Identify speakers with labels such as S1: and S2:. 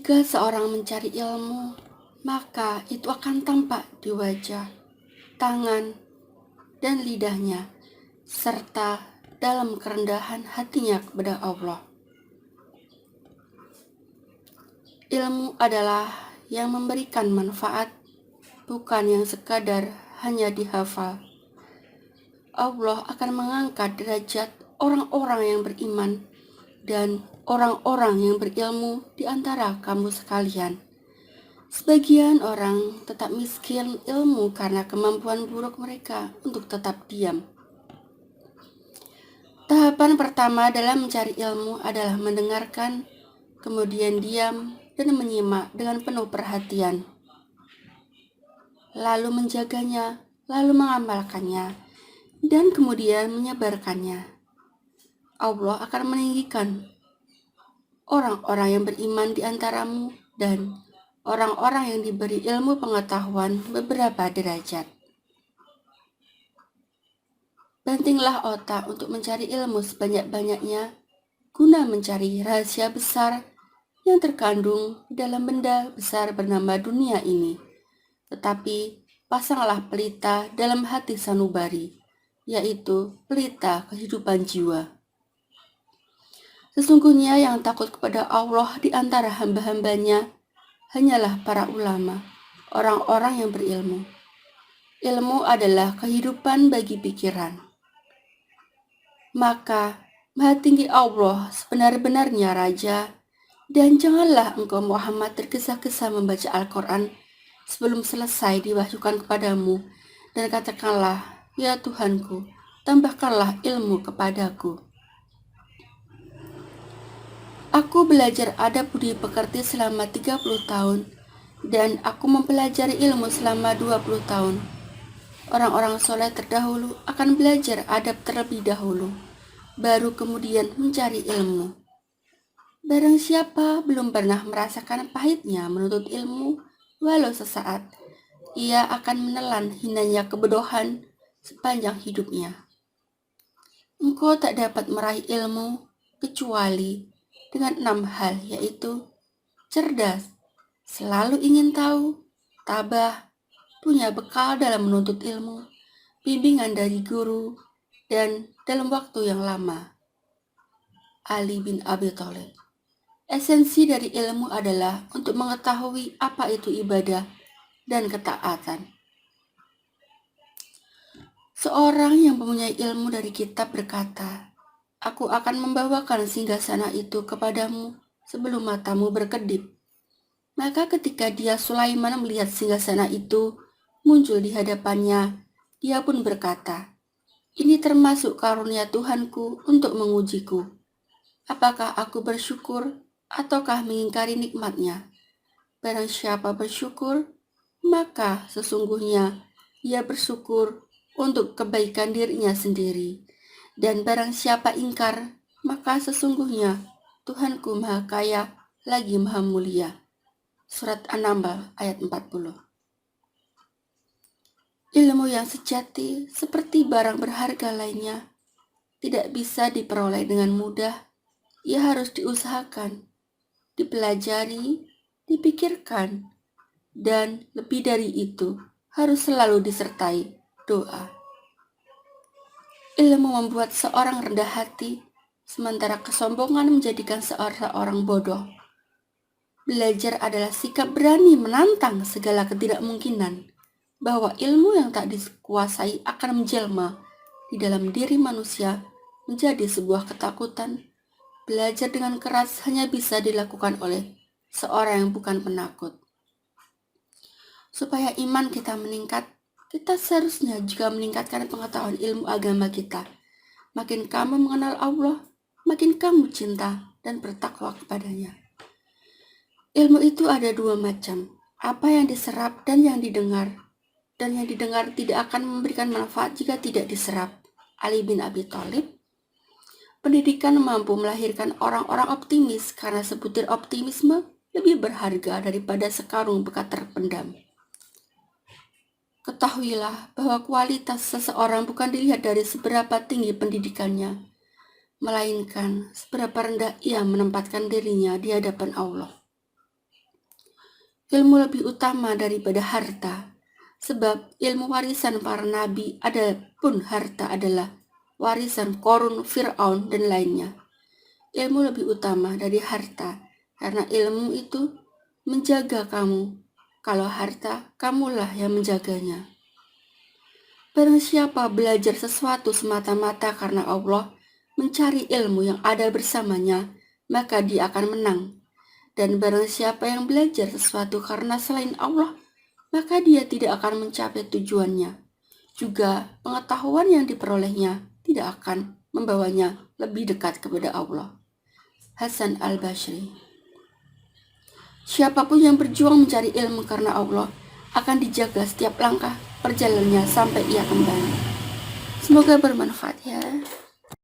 S1: Jika seorang mencari ilmu, maka itu akan tampak di wajah, tangan, dan lidahnya, serta dalam kerendahan hatinya kepada Allah. Ilmu adalah yang memberikan manfaat, bukan yang sekadar hanya dihafal. Allah akan mengangkat derajat orang-orang yang beriman dan orang-orang yang berilmu di antara kamu sekalian. Sebagian orang tetap miskin ilmu karena kemampuan buruk mereka untuk tetap diam. Tahapan pertama dalam mencari ilmu adalah mendengarkan, kemudian diam dan menyimak dengan penuh perhatian, lalu menjaganya, lalu mengamalkannya, dan kemudian menyebarkannya. Allah akan meninggikan orang-orang yang beriman di antaramu dan orang-orang yang diberi ilmu pengetahuan beberapa derajat. Bantinglah otak untuk mencari ilmu sebanyak-banyaknya, guna mencari rahasia besar yang terkandung dalam benda besar bernama dunia ini. Tetapi pasanglah pelita dalam hati sanubari, yaitu pelita kehidupan jiwa. Sesungguhnya yang takut kepada Allah di antara hamba-hambanya hanyalah para ulama, orang-orang yang berilmu. Ilmu adalah kehidupan bagi pikiran. Maka, Maha Tinggi Allah sebenar-benarnya Raja, dan janganlah engkau Muhammad tergesa-gesa membaca Al-Quran sebelum selesai diwahyukan kepadamu, dan katakanlah, ya Tuhanku, tambahkanlah ilmu kepadaku. Aku belajar adab budi pekerti selama 30 tahun, dan aku mempelajari ilmu selama 20 tahun. Orang-orang soleh terdahulu akan belajar adab terlebih dahulu, baru kemudian mencari ilmu. Barang siapa belum pernah merasakan pahitnya menuntut ilmu, walau sesaat, ia akan menelan hinanya kebodohan sepanjang hidupnya. Engkau tak dapat meraih ilmu kecuali dengan 6 hal, yaitu cerdas, selalu ingin tahu, tabah, punya bekal dalam menuntut ilmu, bimbingan dari guru, dan dalam waktu yang lama. Ali bin Abi Thalib. Esensi dari ilmu adalah untuk mengetahui apa itu ibadah dan ketaatan. Seorang yang mempunyai ilmu dari kitab berkata, "Aku akan membawakan singgasana itu kepadamu sebelum matamu berkedip." Maka ketika dia Sulaiman melihat singgasana itu muncul di hadapannya, dia pun berkata, "Ini termasuk karunia Tuhanku untuk mengujiku. Apakah aku bersyukur ataukah mengingkari nikmatnya? Barang siapa bersyukur, maka sesungguhnya ia bersyukur untuk kebaikan dirinya sendiri. Dan barang siapa ingkar, maka sesungguhnya Tuhanku Maha Kaya lagi Maha Mulia." Surat An-Naml ayat 40. Ilmu yang sejati seperti barang berharga lainnya tidak bisa diperoleh dengan mudah. Ia harus diusahakan, dipelajari, dipikirkan, dan lebih dari itu harus selalu disertai doa. Ilmu membuat seorang rendah hati, sementara kesombongan menjadikan seorang bodoh. Belajar adalah sikap berani menantang segala ketidakmungkinan, bahwa ilmu yang tak dikuasai akan menjelma di dalam diri manusia menjadi sebuah ketakutan. Belajar dengan keras hanya bisa dilakukan oleh seorang yang bukan penakut. Supaya iman kita meningkat, kita seharusnya juga meningkatkan pengetahuan ilmu agama kita. Makin kamu mengenal Allah, makin kamu cinta dan bertakwa kepadanya. Ilmu itu ada 2 macam, apa yang diserap dan yang didengar. Dan yang didengar tidak akan memberikan manfaat jika tidak diserap. Ali bin Abi Thalib. Pendidikan mampu melahirkan orang-orang optimis karena sebutir optimisme lebih berharga daripada sekarung bekat terpendam. Ketahuilah bahwa kualitas seseorang bukan dilihat dari seberapa tinggi pendidikannya, melainkan seberapa rendah ia menempatkan dirinya di hadapan Allah. Ilmu lebih utama daripada harta, sebab ilmu warisan para nabi adapun harta adalah warisan Korun, Fir'aun, dan lainnya. Ilmu lebih utama dari harta, karena ilmu itu menjaga kamu. Kalau harta, kamulah yang menjaganya. Barang siapa belajar sesuatu semata-mata karena Allah, mencari ilmu yang ada bersamanya, maka dia akan menang. Dan barang siapa yang belajar sesuatu karena selain Allah, maka dia tidak akan mencapai tujuannya. Juga pengetahuan yang diperolehnya tidak akan membawanya lebih dekat kepada Allah. Hasan al-Basri. Siapapun yang berjuang mencari ilmu karena Allah akan dijaga setiap langkah perjalanannya sampai ia kembali. Semoga bermanfaat ya.